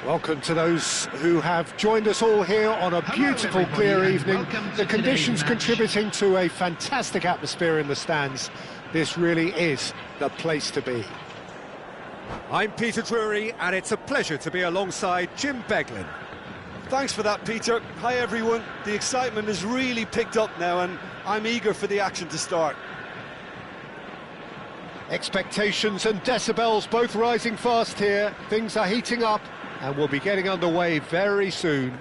Welcome to those who have joined us all here on a beautiful, clear evening. The conditions contributing to a fantastic atmosphere in the stands. This really is the place to be. I'm Peter Drury, and it's a pleasure to be alongside Jim Beglin. Thanks for that, Peter. Hi, everyone. The excitement has really picked up now, and I'm eager for the action to start. Expectations and decibels both rising fast here. Things are heating up, and we'll be getting underway very soon.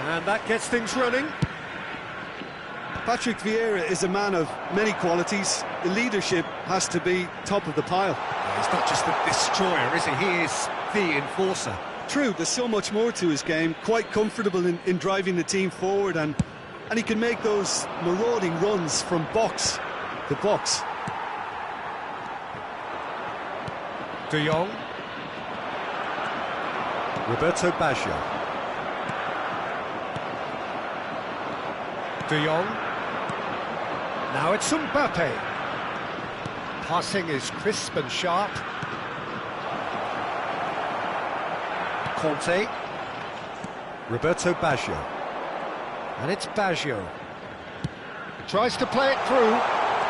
And that gets things running. Patrick Vieira is a man of many qualities. The leadership has to be top of the pile. He's not just the destroyer, is he? He is the enforcer. True, there's so much more to his game. Quite comfortable in driving the team forward, and he can make those marauding runs from box to box. De Jong. Roberto Baggio. De Jong. Now it's Mbappe. Passing is crisp and sharp. Conte. Roberto Baggio. And it's Baggio. Tries to play it through.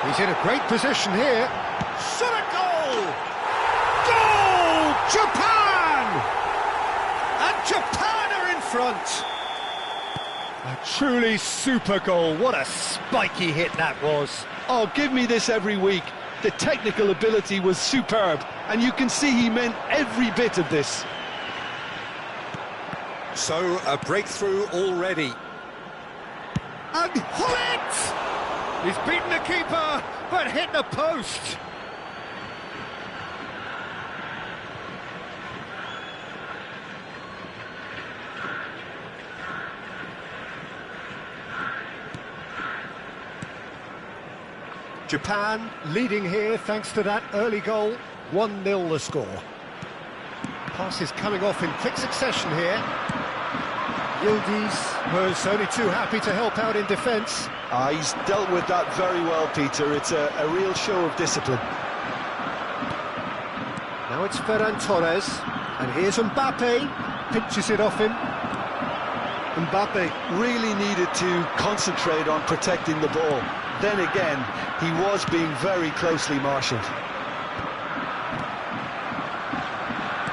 He's in a great position here. Shot a goal! Goal! Japan! And Japan are in front. A truly super goal. What a spiky hit that was. Oh, give me this every week. The technical ability was superb, and you can see he meant every bit of this. So, a breakthrough already. And Hullet! He's beaten the keeper, but hit the post. Japan leading here thanks to that early goal. 1-0 the score. Pass is coming off in quick succession here. Yildiz was only too happy to help out in defence. He's dealt with that very well, Peter. It's a real show of discipline. Now it's Ferran Torres, and here's Mbappe. Pinches it off him. Mbappe really needed to concentrate on protecting the ball. Then again, he was being very closely marshalled.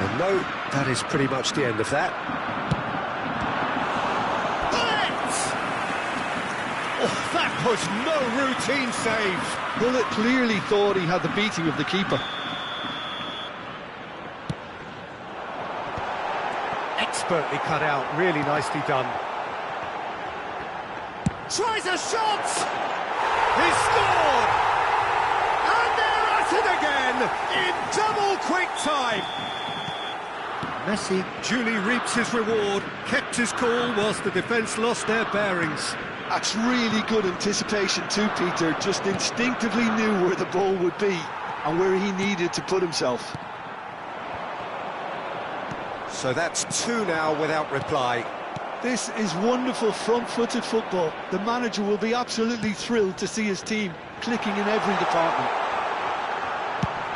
And no, that is pretty much the end of that. Oh, that was no routine save. Bullet clearly thought he had the beating of the keeper. Expertly cut out, really nicely done. Tries a shot! He scored! And they're at it again in double quick time. Messi duly reaps his reward, kept his cool whilst the defence lost their bearings. That's really good anticipation too, Peter. Just instinctively knew where the ball would be and where he needed to put himself. So that's 2 now without reply. This is wonderful front-footed football. The manager will be absolutely thrilled to see his team clicking in every department.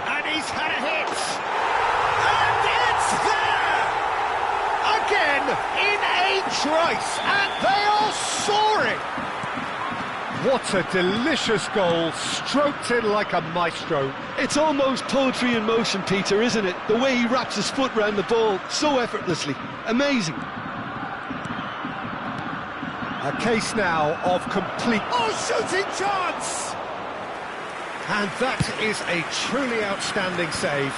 And he's had a hit! Trice, and they are soaring! What a delicious goal, stroked in like a maestro. It's almost poetry in motion, Peter, isn't it? The way he wraps his foot round the ball so effortlessly. Amazing. A case now of complete... Oh, shooting chance! And that is a truly outstanding save.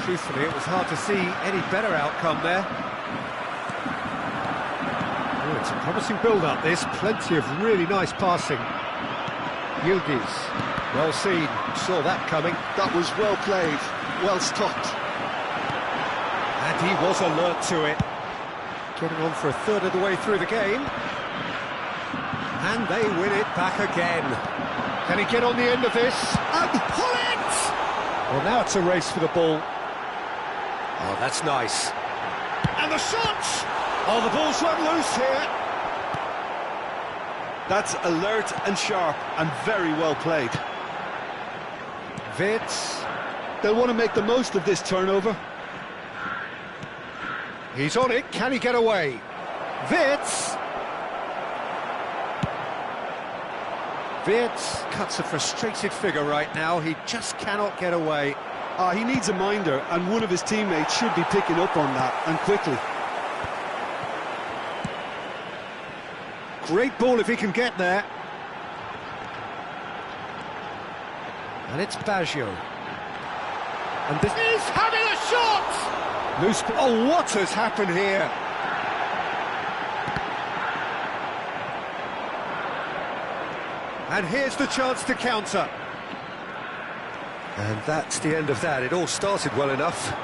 Truthfully, it was hard to see any better outcome there. Oh, it's a promising build-up, this. Plenty of really nice passing. Yildiz, well seen. Saw that coming. That was well played, well stopped. And he was alert to it. Getting on for a third of the way through the game. And they win it back again. Can he get on the end of this? And pull it! Well, now it's a race for the ball. Oh, that's nice. And the shot! Oh, the ball's run loose here. That's alert and sharp and very well played. Vitz. They'll want to make the most of this turnover. He's on it. Can he get away? Vitz. Vitz cuts a frustrated figure right now. He just cannot get away. He needs a minder, and one of his teammates should be picking up on that, and quickly. Great ball if he can get there. And it's Baggio. And this He's having a shot! loose. Oh, what has happened here? And here's the chance to counter. And that's the end of that. It all started well enough.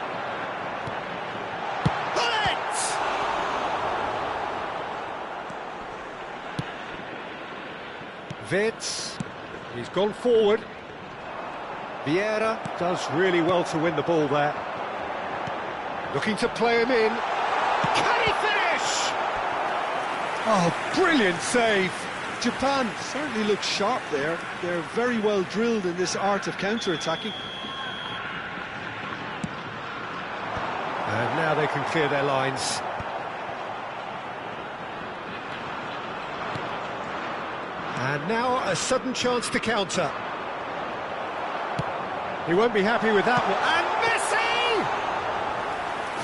Vitz, he's gone forward. Vieira does really well to win the ball there. Looking to play him in. Can he finish? Oh, brilliant save. Japan certainly looks sharp there. They're very well drilled in this art of counter-attacking. And now they can clear their lines. And now a sudden chance to counter. He won't be happy with that one. And Messi!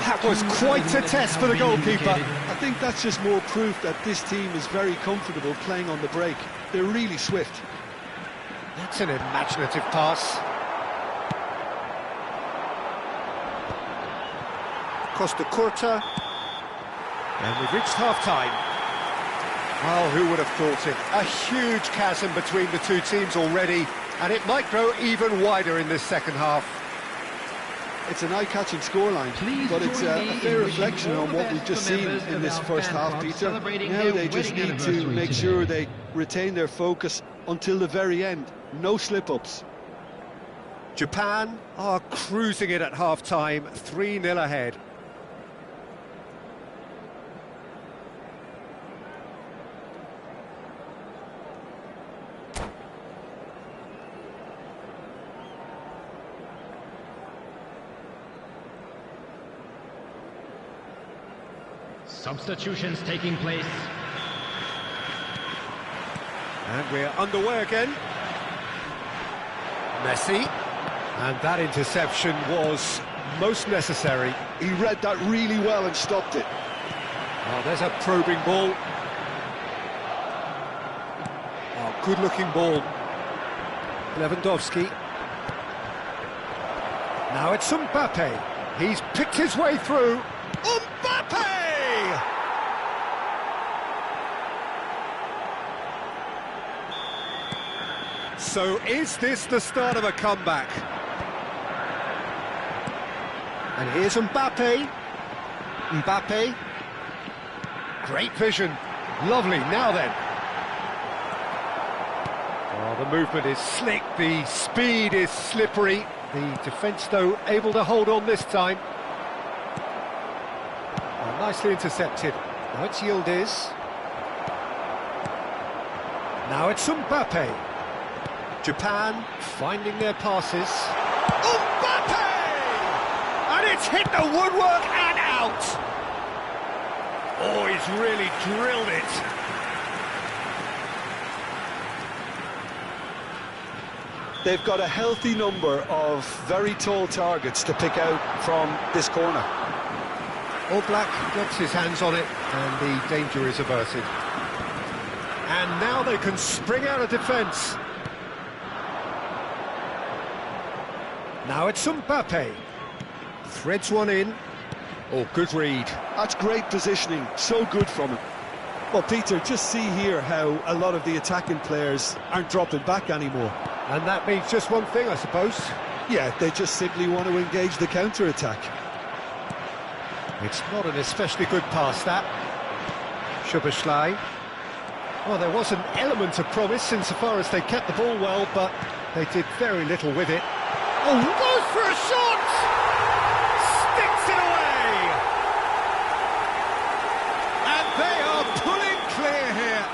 That was quite a test for the goalkeeper. I think that's just more proof that this team is very comfortable playing on the break. They're really swift. That's an imaginative pass. Costa Curta. And we've reached half-time. Well, who would have thought it? A huge chasm between the two teams already, and it might grow even wider in this second half. It's an eye-catching scoreline, but it's a fair reflection on what we've just seen in this first half, Peter. Now they just need to make sure they retain their focus until the very end. No slip-ups. Japan are cruising it at half-time, 3-0 ahead. Substitutions taking place. And we're underway again. Messi. And that interception was most necessary. He read that really well and stopped it. Oh, there's a probing ball. Oh, good-looking ball. Lewandowski. Now it's Mbappe. He's picked his way through. Mbappe! So is this the start of a comeback? And here's Mbappe. Mbappe. Great vision. Lovely. Now then. Oh, the movement is slick. The speed is slippery. The defence, though, able to hold on this time. Oh, nicely intercepted. Now it's Yildiz. Now it's Mbappe. Japan finding their passes. Mbappe! And it's hit the woodwork and out. Oh, he's really drilled it. They've got a healthy number of very tall targets to pick out from this corner. All Black gets his hands on it, and the danger is averted. And now they can spring out of defence. Now it's Mbappe. Threads one in. Oh, good read. That's great positioning, so good from him. Well, Peter, just see here how a lot of the attacking players aren't dropping back anymore. And that means just one thing, I suppose. Yeah, they just simply want to engage the counter-attack. It's not an especially good pass, that. Szoboszlai. Well, there was an element of promise insofar as they kept the ball well, but they did very little with it. Oh, goes for a shot! Sticks it away! And they are pulling clear here.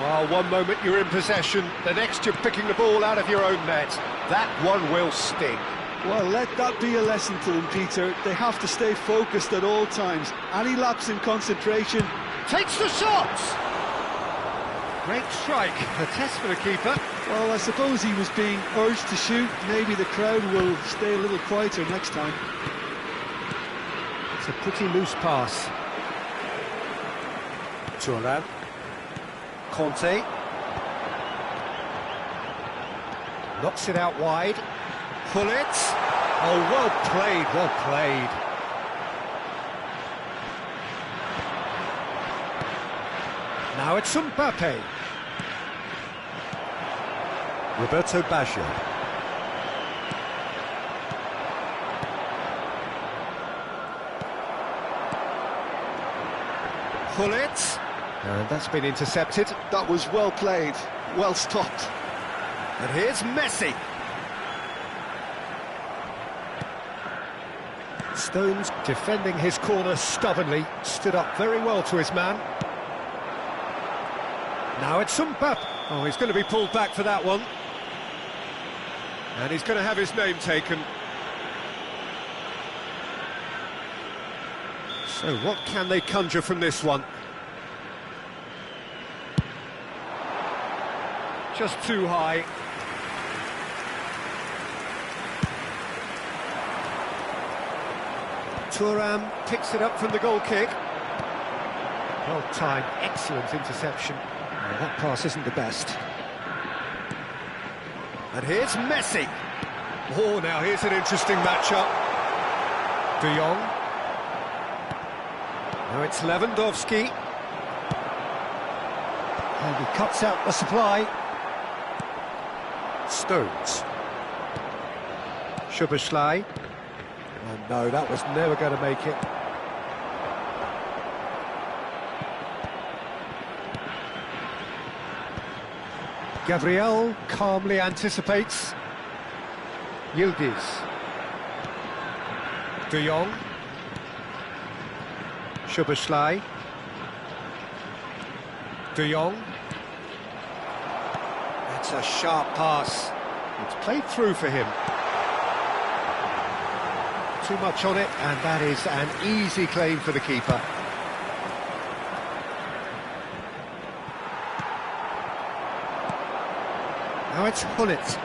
Oh, one moment you're in possession, the next you're picking the ball out of your own net. That one will sting. Well, let that be a lesson to them, Peter. They have to stay focused at all times. Any lapse in concentration... Takes the shot! Great strike, a test for the keeper. Well, I suppose he was being urged to shoot. Maybe the crowd will stay a little quieter next time. It's a pretty loose pass. Thuram. Conte. Knocks it out wide. Pull it. Oh, well played, well played. Now it's Mbappe. Roberto Baggio. Pull it. And that's been intercepted. That was well played, well stopped. And here's Messi. Stones defending his corner stubbornly, stood up very well to his man. Now it's Mbappe. Oh, he's going to be pulled back for that one. And he's going to have his name taken. So what can they conjure from this one? Just too high. Thuram picks it up from the goal kick. Well timed, excellent interception. Well, that pass isn't the best. And here's Messi. Oh, now here's an interesting matchup. De Jong. Now it's Lewandowski. And he cuts out the supply. Stones. Szoboszlai. Oh no, that was never going to make it. Gabriel calmly anticipates. Yildiz. De Jong. Szoboszlai. De Jong. That's a sharp pass. It's played through for him. Too much on it, and that is an easy claim for the keeper. Now it's Hullet.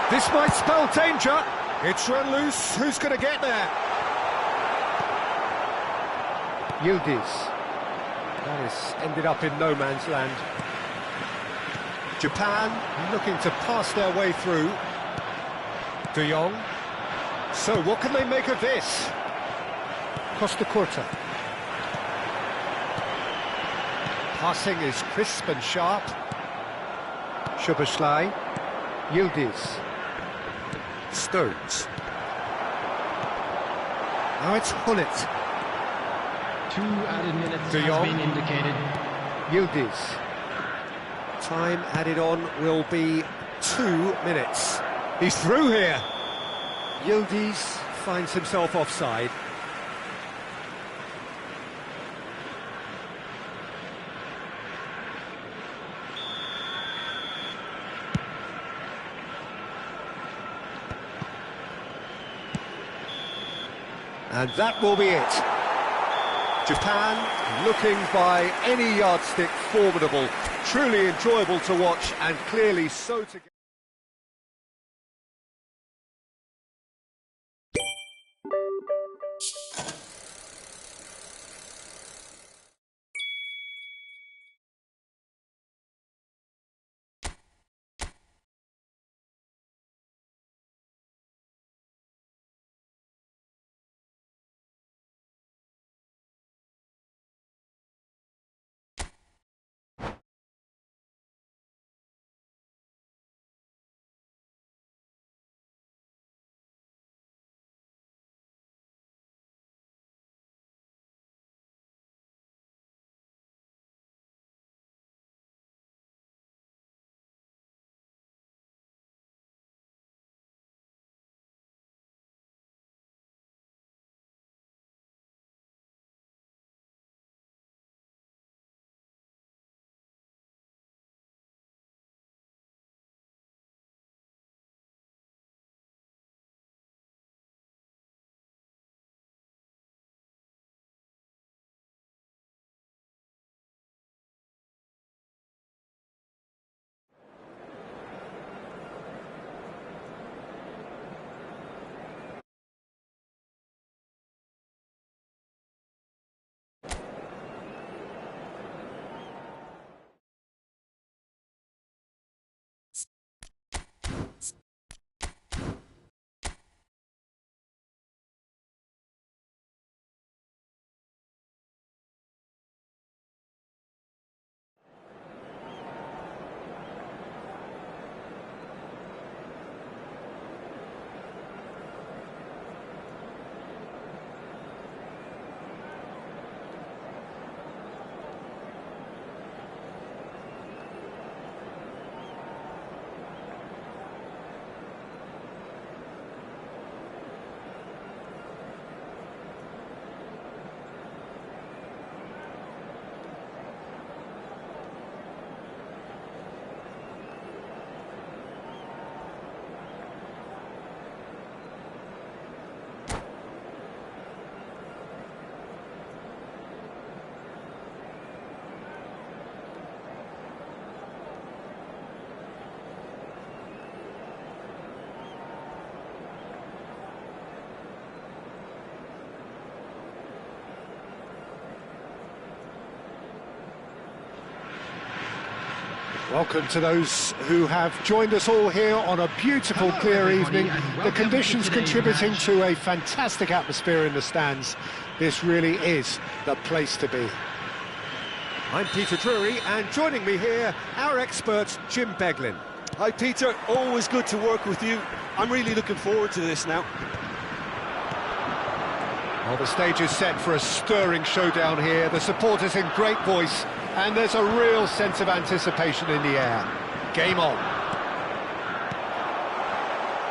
This might spell danger. It's run loose. Who's going to get there? Yildiz. That has ended up in no man's land. Japan looking to pass their way through. De Jong. So what can they make of this? Costa Curta. Passing is crisp and sharp. Szoboszlai. Yildiz. Stones. Now it's Hullet. 2 added minutes De has Jong. been indicated. Yildiz. Time added on will be 2 minutes. He's through here. Yildiz finds himself offside. And that will be it. Japan, looking by any yardstick formidable, truly enjoyable to watch, and clearly so together. Welcome to those who have joined us all here on a beautiful, clear evening. The conditions contributing to a fantastic atmosphere in the stands. This really is the place to be. I'm Peter Drury, and joining me here, our expert, Jim Beglin. Hi Peter, always good to work with you. I'm really looking forward to this now. Well, the stage is set for a stirring showdown here. The supporters in great voice, and there's a real sense of anticipation in the air. Game on.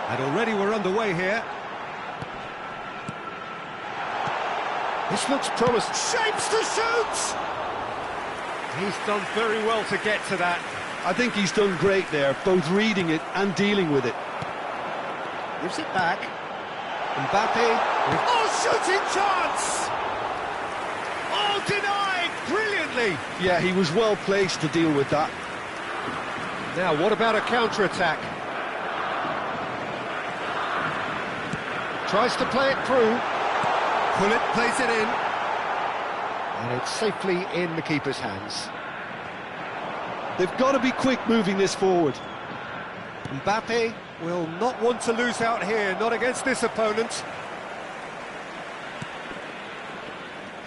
And already we're underway here. This looks promising. Shapes to shoot! He's done very well to get to that. I think he's done great there, both reading it and dealing with it. Gives it back. Mbappe. Oh, shooting chance! Oh, denied brilliantly. Yeah, he was well placed to deal with that. Now, what about a counter-attack? Tries to play it through. Pullet plays it in. And it's safely in the keeper's hands. They've got to be quick moving this forward. Mbappe will not want to lose out here, not against this opponent.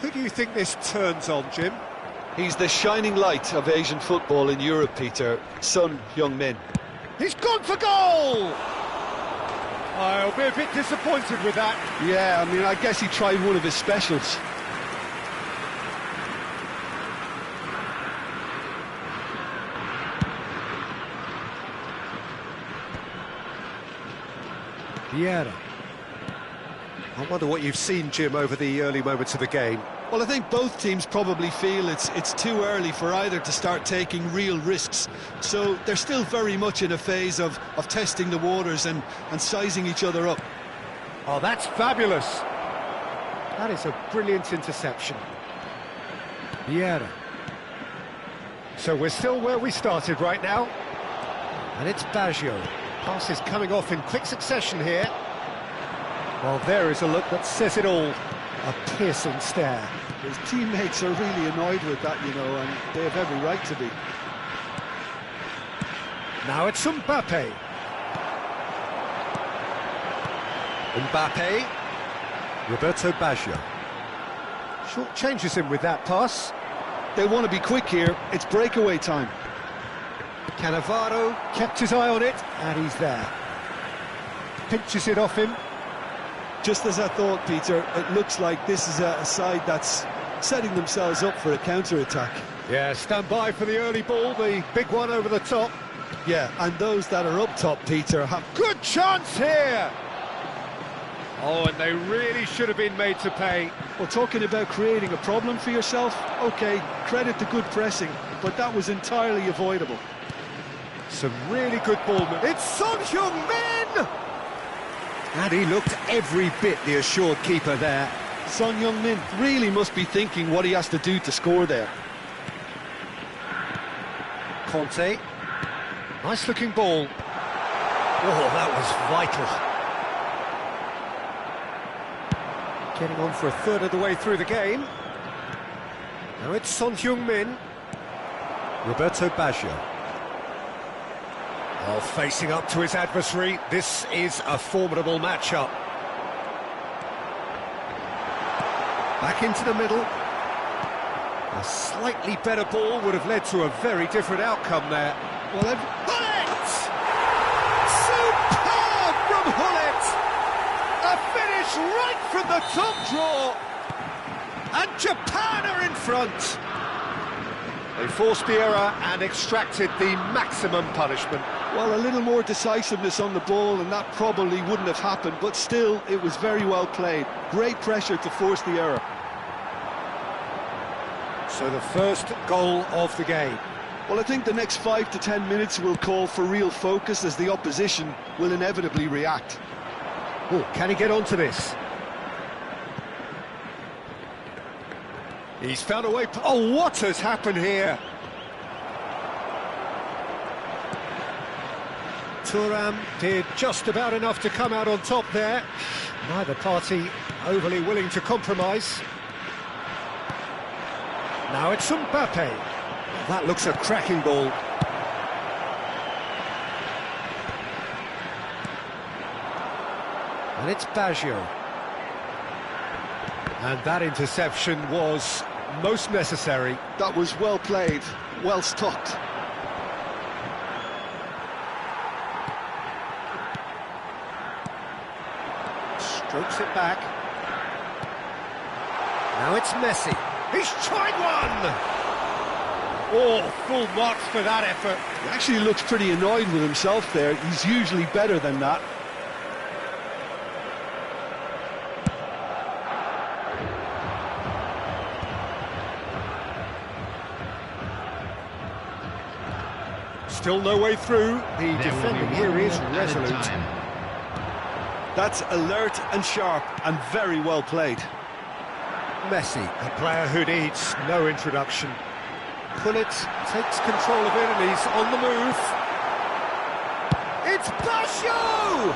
Who do you think this turns on, Jim? He's the shining light of Asian football in Europe, Peter. Son Heung-min. He's gone for goal! I'll be a bit disappointed with that. Yeah, I mean, I guess he tried one of his specials. Vieira. I wonder what you've seen, Jim, over the early moments of the game. Well, I think both teams probably feel it's too early for either to start taking real risks. So they're still very much in a phase of testing the waters and sizing each other up. Oh, that's fabulous. That is a brilliant interception. Vieira. So we're still where we started right now. And it's Baggio. Pass is coming off in quick succession here. Well, there is a look that says it all. A piercing stare. His teammates are really annoyed with that, you know, and they have every right to be. Now it's Mbappe. Mbappe. Roberto Baggio. Short changes him with that pass. They want to be quick here. It's breakaway time. Cannavaro kept his eye on it, and he's there. Pinches it off him. Just as I thought, Peter, it looks like this is a side that's setting themselves up for a counter-attack. Yeah, stand by for the early ball, the big one over the top. Yeah, and those that are up top, Peter, have... Good chance here! Oh, and they really should have been made to pay. Well, talking about creating a problem for yourself, OK, credit the good pressing, but that was entirely avoidable. Some really good ball. It's Son Heung-min! And he looked every bit the assured keeper there. Son Heung-min really must be thinking what he has to do to score there. Conte. Nice looking ball. Oh, that was vital. Getting on for a third of the way through the game. Now it's Son Heung-min. Roberto Baggio. Well, facing up to his adversary, this is a formidable matchup. Back into the middle. A slightly better ball would have led to a very different outcome there. Well, Hullet! Superb from Hullet! A finish right from the top draw! And Japan are in front! They forced the error and extracted the maximum punishment. Well, a little more decisiveness on the ball and that probably wouldn't have happened, but still, it was very well played. Great pressure to force the error. So the first goal of the game. Well, I think the next 5 to 10 minutes will call for real focus as the opposition will inevitably react. Oh, can he get onto this? He's found a way... Oh, what has happened here? Thuram did just about enough to come out on top there. Neither party overly willing to compromise. Now it's Mbappe. That looks a cracking ball. And it's Baggio. And that interception was most necessary. That was well played, well stopped. Strokes it back. Now it's Messi. He's tried one! Oh, full marks for that effort. He actually looks pretty annoyed with himself there. He's usually better than that. Still no way through. The defending here is resolute. That's alert and sharp and very well played. Messi, a player who needs no introduction. Hullet takes control of it and he's on the move. It's Baggio!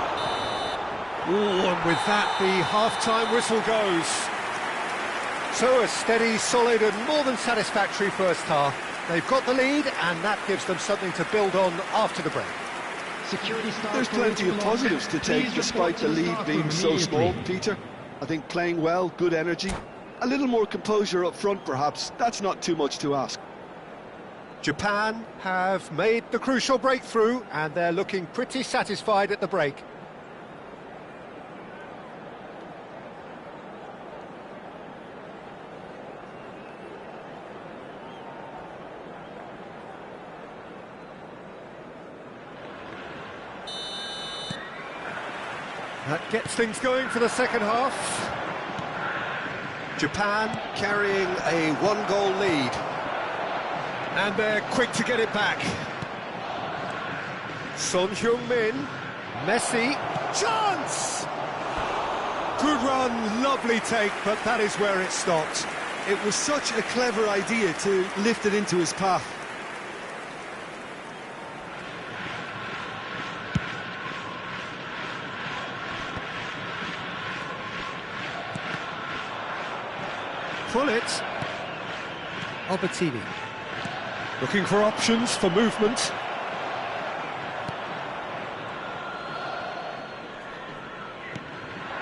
Oh, and with that, the half-time whistle goes. So a steady, solid and more than satisfactory first half. They've got the lead and that gives them something to build on after the break. There's plenty of positives to take despite the lead being so small, Peter. I think playing well, good energy. A little more composure up front, perhaps. That's not too much to ask. Japan have made the crucial breakthrough and they're looking pretty satisfied at the break. That gets things going for the second half. Japan carrying a one-goal lead. And they're quick to get it back. Son Heung-min, Messi, chance! Good run, lovely take, but that is where it stopped. It was such a clever idea to lift it into his path. Pull it. Albertini. Looking for options for movement.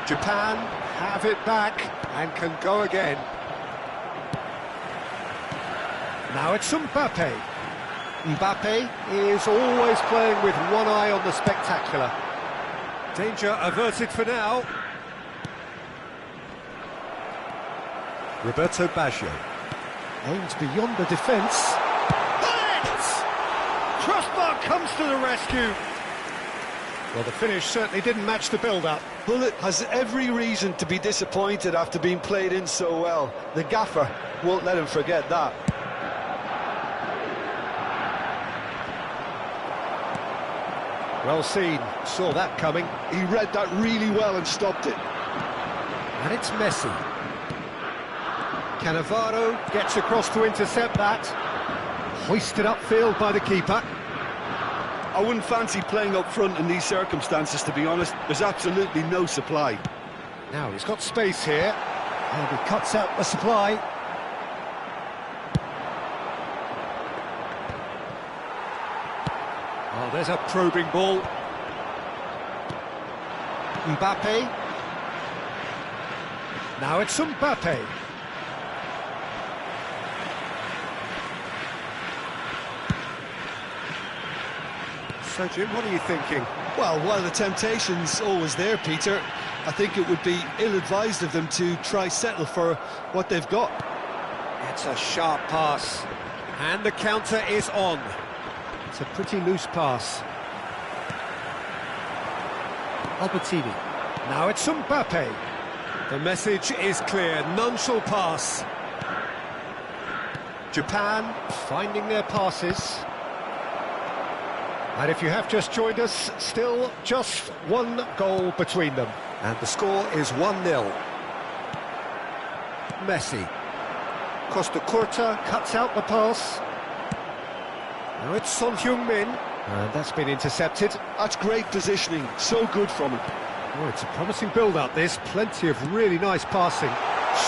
Japan have it back and can go again. Now it's Mbappe. Mbappe is always playing with one eye on the spectacular. Danger averted for now. Roberto Baggio. Aims beyond the defence. Crossbar comes to the rescue. Well, the finish certainly didn't match the build-up. Bullet has every reason to be disappointed after being played in so well. The gaffer won't let him forget that. Well seen, saw that coming. He read that really well and stopped it. And it's Messi. Cannavaro gets across to intercept that. Hoisted upfield by the keeper. I wouldn't fancy playing up front in these circumstances, to be honest. There's absolutely no supply. Now he's got space here, and he cuts out the supply. Oh, there's a probing ball. Mbappe. Now it's Mbappe. So, Jim, what are you thinking? Well, while the temptation's always there, Peter, I think it would be ill-advised of them to try settle for what they've got. It's a sharp pass, and the counter is on. It's a pretty loose pass. Albertini. Now it's Mbappe. The message is clear, none shall pass. Japan finding their passes. And if you have just joined us, still just one goal between them. And the score is 1-0. Messi. Costa Curta cuts out the pass. Now it's Son Heung-min. And that's been intercepted. That's great positioning, so good from him. Oh, it's a promising build-up, this. Plenty of really nice passing.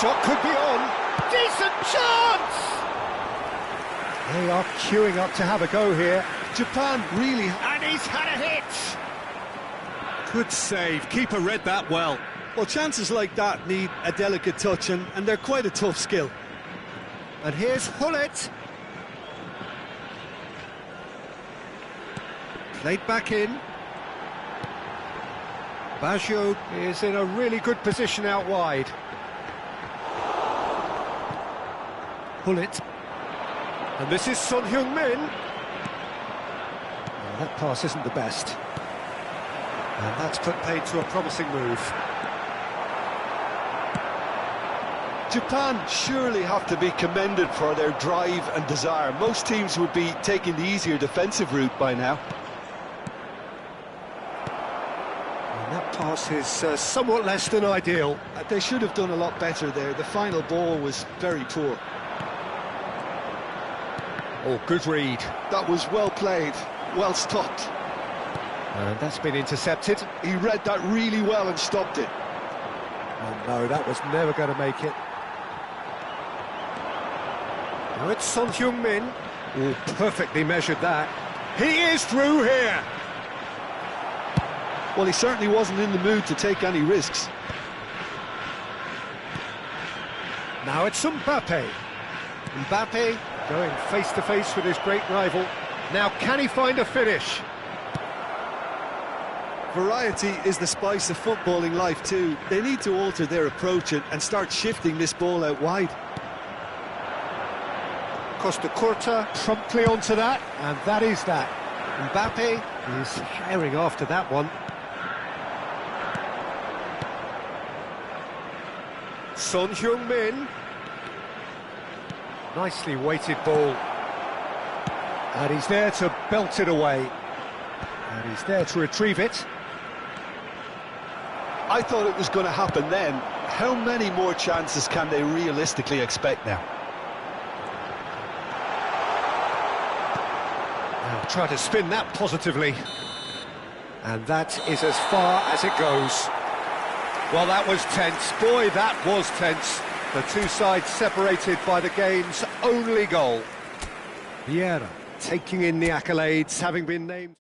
Shot could be on. Decent chance! They are queuing up to have a go here. Japan really... And he's had a hit! Good save, keeper read that well. Well, chances like that need a delicate touch, and they're quite a tough skill. And here's Hullet. Played back in. Baggio is in a really good position out wide. Hullet. And this is Son Heung-min. Well, that pass isn't the best. And that's put paid to a promising move. Japan surely have to be commended for their drive and desire. Most teams would be taking the easier defensive route by now. And that pass is somewhat less than ideal. They should have done a lot better there. The final ball was very poor. Oh, good read. That was well played, well stopped. And that's been intercepted. He read that really well and stopped it. Oh no, that was never going to make it. Now it's Son Heung-min. Oh, perfectly measured that. He is through here. Well, he certainly wasn't in the mood to take any risks. Now it's Mbappe. Mbappe going face-to-face with his great rival. Now, can he find a finish? Variety is the spice of footballing life too. They need to alter their approach and start shifting this ball out wide. Costa Curta promptly onto that, and that is that. Mbappe is herring after that one. Son Heung-min. Nicely weighted ball. And he's there to belt it away. And he's there to retrieve it. I thought it was going to happen then. How many more chances can they realistically expect now? They'll try to spin that positively. And that is as far as it goes. Well, that was tense. Boy, that was tense. The two sides separated by the game's only goal. Vieira taking in the accolades, having been named.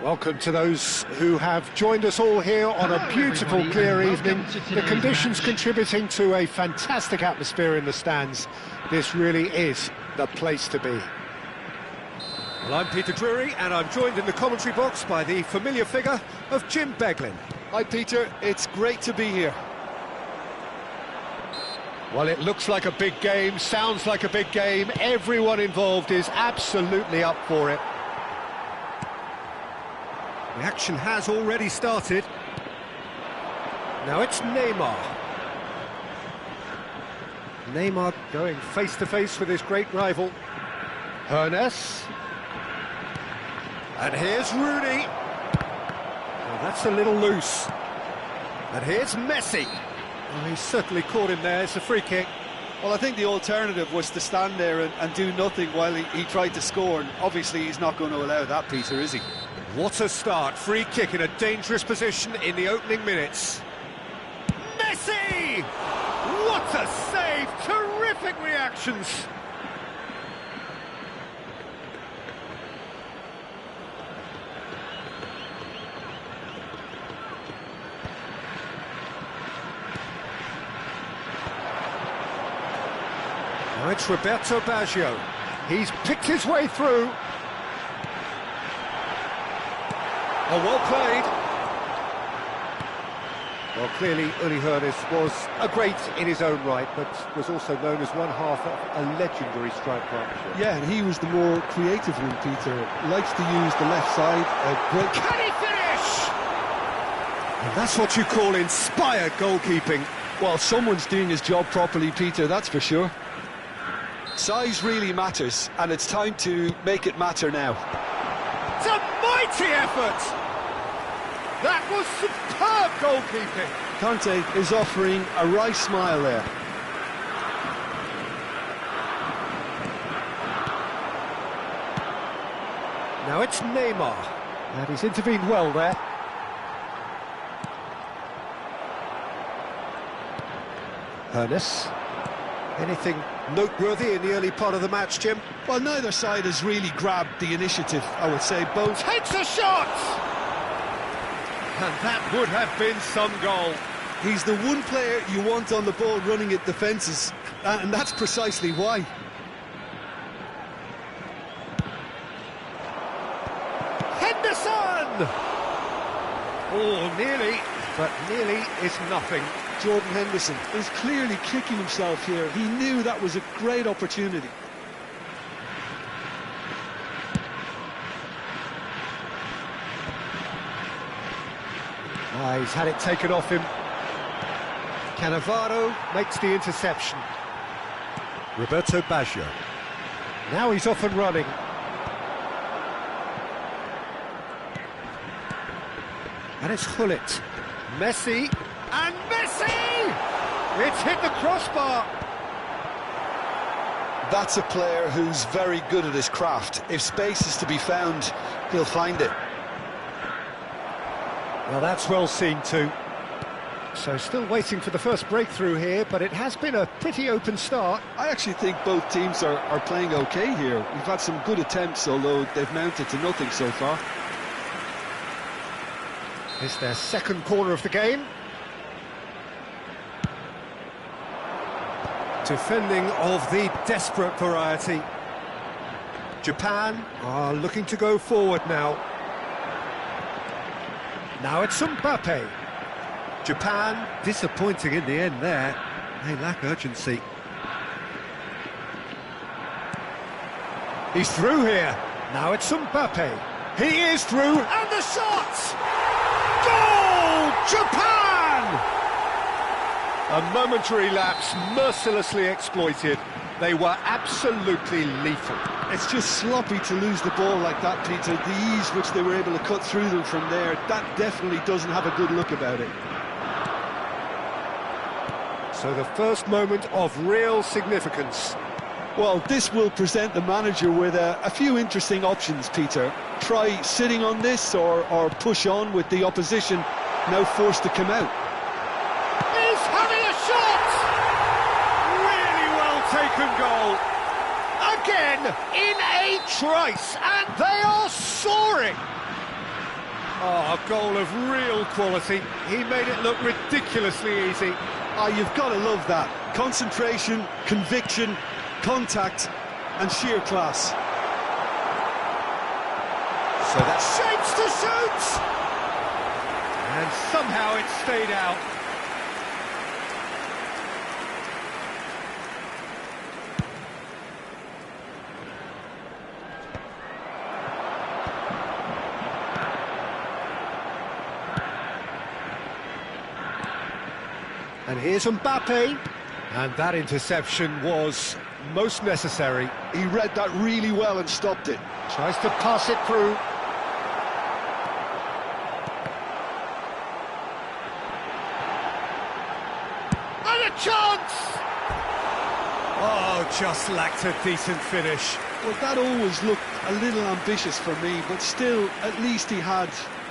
Welcome to those who have joined us all here on a beautiful, clear evening. The conditions contributing to a fantastic atmosphere in the stands. This really is the place to be. Well, I'm Peter Drury, and I'm joined in the commentary box by the familiar figure of Jim Beglin. Hi, Peter. It's great to be here. Well, it looks like a big game, sounds like a big game. Everyone involved is absolutely up for it. The action has already started. Now it's Neymar. Neymar going face-to-face with his great rival. Hernes. And here's Rooney. Well, that's a little loose. And here's Messi. Well, he's certainly caught him there. It's a free kick. Well, I think the alternative was to stand there and do nothing while he tried to score, and obviously he's not going to allow that, Peter, is he? What a start. Free kick in a dangerous position in the opening minutes. Messi! What a save! Terrific reactions! Now it's Roberto Baggio. He's picked his way through. Oh, well played. Well, clearly Uli Hoeneß was a great in his own right, but was also known as one half of a legendary strike partnership. Yeah, and he was the more creative one, Peter. Likes to use the left side. Great. Can he finish? And that's what you call inspired goalkeeping. Well, someone's doing his job properly, Peter, that's for sure. Size really matters, and it's time to make it matter now. It's a mighty effort! That was superb goalkeeping! Conte is offering a wry smile there. Now it's Neymar, and he's intervened well there. Hoeneß. Anything noteworthy in the early part of the match, Jim? Well, neither side has really grabbed the initiative, I would say. Both takes a shot! And that would have been some goal. He's the one player you want on the ball running at defences, and that's precisely why. Henderson! Oh, nearly, but nearly is nothing. Jordan Henderson is clearly kicking himself here. He knew that was a great opportunity. He's had it taken off him. Cannavaro makes the interception. Roberto Baggio. Now he's off and running. And it's Gullit. Messi. And Messi! It's hit the crossbar. That's a player who's very good at his craft. If space is to be found, he'll find it. Well, that's well seen too. So still waiting for the first breakthrough here, but it has been a pretty open start. I actually think both teams are playing okay here. We've had some good attempts, although they've mounted to nothing so far. It's their second corner of the game. Defending of the desperate variety. Japan are looking to go forward now. Now it's Mbappe. Japan disappointing in the end there. They lack urgency. He's through here. Now it's Mbappe. He is through, and the shot! Goal! Japan! A momentary lapse, mercilessly exploited. They were absolutely lethal. It's just sloppy to lose the ball like that, Peter. The ease which they were able to cut through them from there, that definitely doesn't have a good look about it. So the first moment of real significance. Well, this will present the manager with a few interesting options, Peter. Try sitting on this or push on with the opposition now forced to come out. He's having a shot! Really well taken goal. Again, in a trice, and they are soaring. Oh, a goal of real quality. He made it look ridiculously easy. Ah, you've got to love that. Concentration, conviction, contact, and sheer class. So that shapes to shoot! And somehow it stayed out. And here's Mbappe. And that interception was most necessary. He read that really well and stopped it. Tries to pass it through. chance! Oh, just lacked a decent finish. Well, that always looked a little ambitious for me, but still, at least he had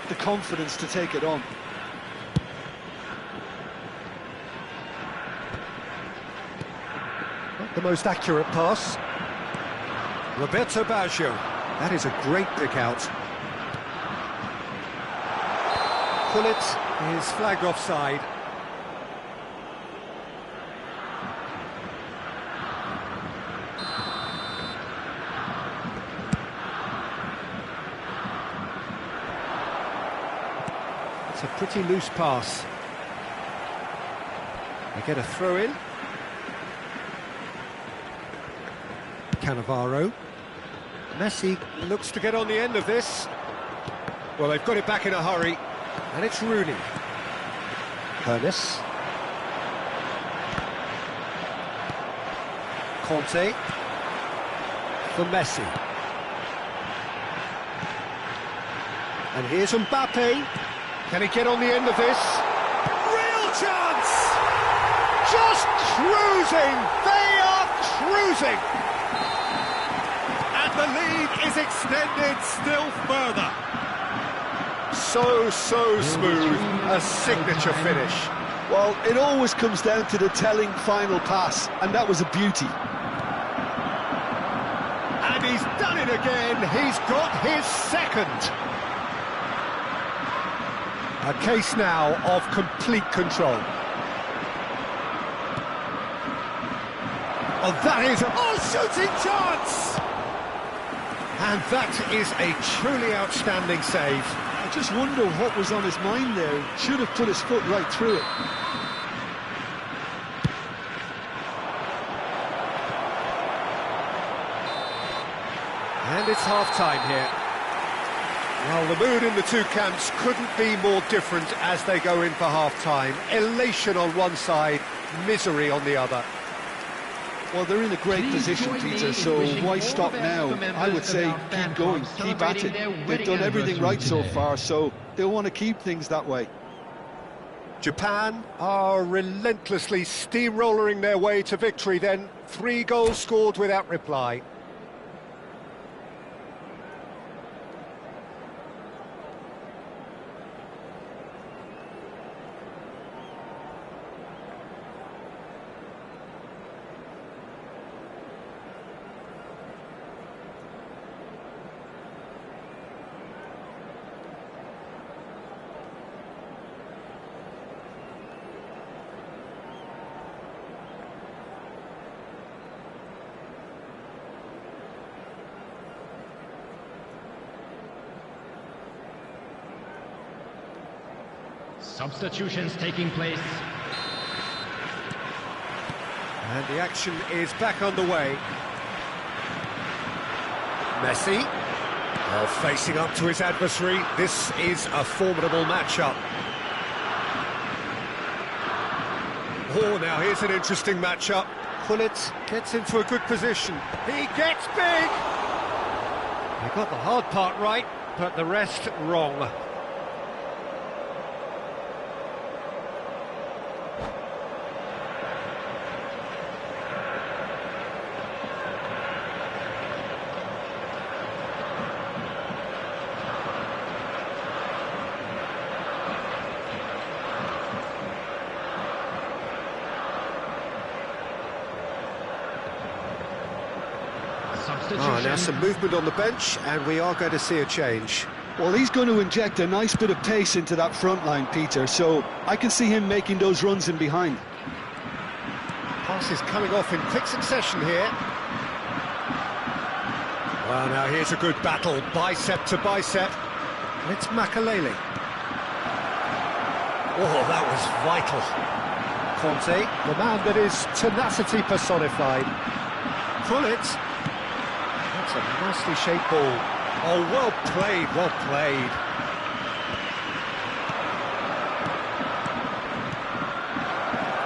the confidence to take it on. Not the most accurate pass. Roberto Baggio. That is a great pick out. Pullet is flagged offside. It's a pretty loose pass. They get a throw in. Cannavaro. Messi looks to get on the end of this. Well, they've got it back in a hurry. And it's Rooney. Hernes. Conte. For Messi. And here's Mbappe. Can he get on the end of this? Real chance! Just cruising! They are cruising! And the lead is extended still further. So smooth, a signature finish. Well, it always comes down to the telling final pass, and that was a beauty. And he's done it again, he's got his second. A case now of complete control. Oh, that is a shooting chance! And that is a truly outstanding save. I just wonder what was on his mind there. Should have put his foot right through it. And it's half-time here. Well, the mood in the two camps couldn't be more different as they go in for half-time. Elation on one side, misery on the other. Well, they're in a great position, Peter, so why stop now? I would say keep going, keep at it. They've done everything right so far, so they'll want to keep things that way. Japan are relentlessly steamrolling their way to victory then. 3 goals scored without reply. Substitutions taking place. And the action is back underway. Messi, well, facing up to his adversary. This is a formidable matchup. Oh, now here's an interesting matchup. Pullet gets into a good position. He gets big! He got the hard part right, but the rest wrong. Oh, now some movement on the bench, and we are going to see a change. Well, he's going to inject a nice bit of pace into that front line, Peter, so I can see him making those runs in behind. Passes coming off in quick succession here. Well, now here's a good battle, bicep to bicep. It's Makalele. Oh, that was vital. Conte, the man that is tenacity personified. Pullet. That's a nicely shaped ball. Oh, well played, well played.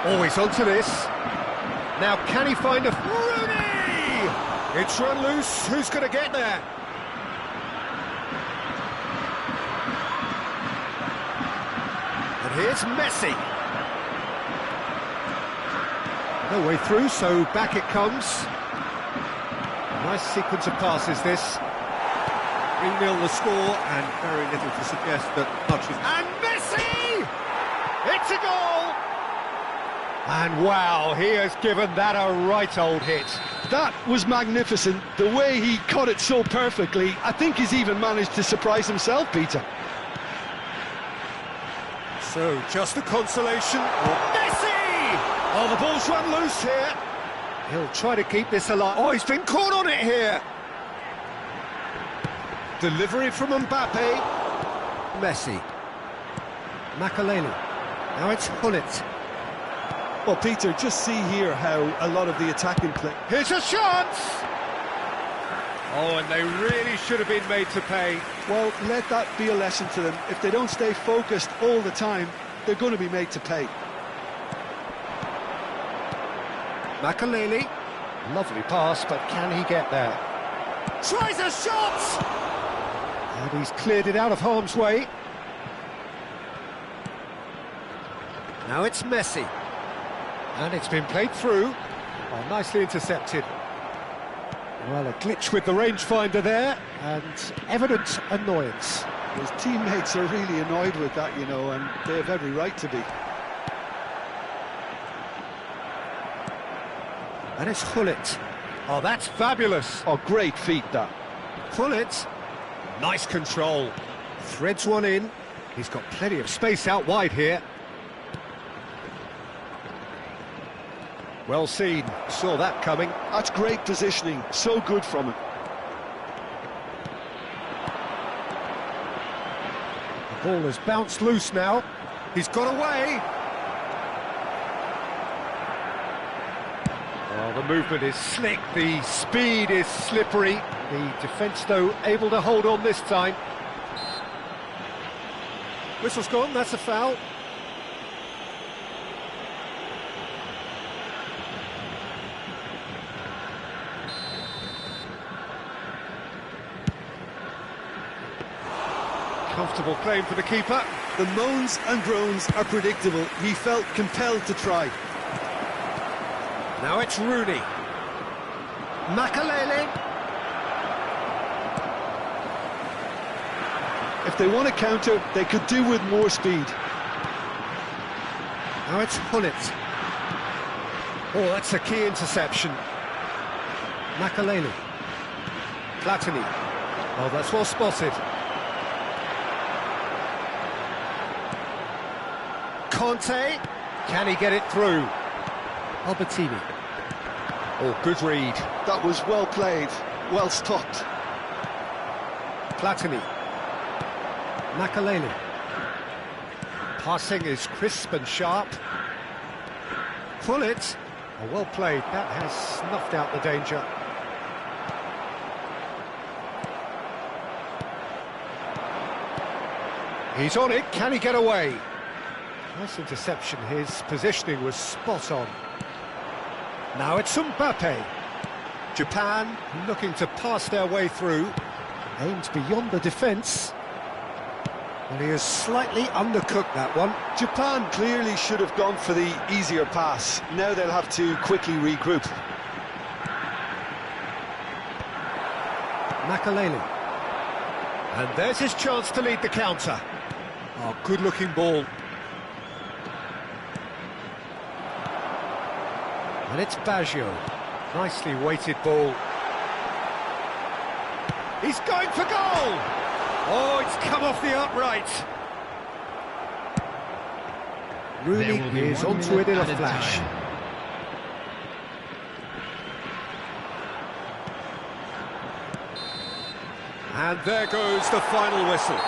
Oh, he's onto this. Now, can he find a... Rooney! It's run loose. Who's going to get there? And here's Messi. No way through, so back it comes. Nice sequence of passes, this. 3-0 the score, and very little to suggest that much is... And Messi! It's a goal! And wow, he has given that a right old hit. That was magnificent. The way he caught it so perfectly, I think he's even managed to surprise himself, Peter. So, just a consolation. Messi! Oh, the ball's run loose here. He'll try to keep this alive. Oh, he's been caught on it here. Delivery from Mbappe. Messi. Makaleli. Now it's Hullet. Well, Peter, just see here how a lot of the attacking play... Here's a chance! Oh, and they really should have been made to pay. Well, let that be a lesson to them. If they don't stay focused all the time, they're going to be made to pay. Makaleli. Lovely pass, but can he get there? Tries a shot! And he's cleared it out of harm's way. Now it's Messi. And it's been played through. Oh, nicely intercepted. Well, a glitch with the rangefinder there, and evident annoyance. His teammates are really annoyed with that, you know, and they have every right to be. And it's Hullet. Oh, that's fabulous. Oh, great feat, that. Hullet. Nice control. Threads one in. He's got plenty of space out wide here. Well seen. Saw that coming. That's great positioning. So good from him. The ball has bounced loose now. He's got away. Oh, the movement is slick. The speed is slippery. The defence, though, able to hold on this time. Whistle's gone. That's a foul. Comfortable claim for the keeper. The moans and groans are predictable. He felt compelled to try. Now it's Rooney. Makaleli. If they want to counter, they could do with more speed. Now it's Hullet. Oh, that's a key interception. Makaleli. Platini. Oh, that's well spotted. Conte, can he get it through? Albertini. Oh, good read. That was well played, well stopped. Platini. Makaleli. Passing is crisp and sharp. Hullet. Oh, well played. That has snuffed out the danger. He's on it. Can he get away? Nice interception. His positioning was spot on. Now it's Mbappe. Japan looking to pass their way through. Aimed beyond the defence. And he has slightly undercooked that one. Japan clearly should have gone for the easier pass. Now they'll have to quickly regroup. Makaleli. And there's his chance to lead the counter. Oh, good-looking ball. And it's Baggio. Nicely weighted ball. He's going for goal! Oh, it's come off the upright. Rooney is onto it in a flash. And there goes the final whistle.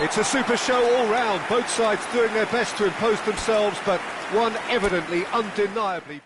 It's a super show all round. Both sides doing their best to impose themselves, but one evidently, undeniably...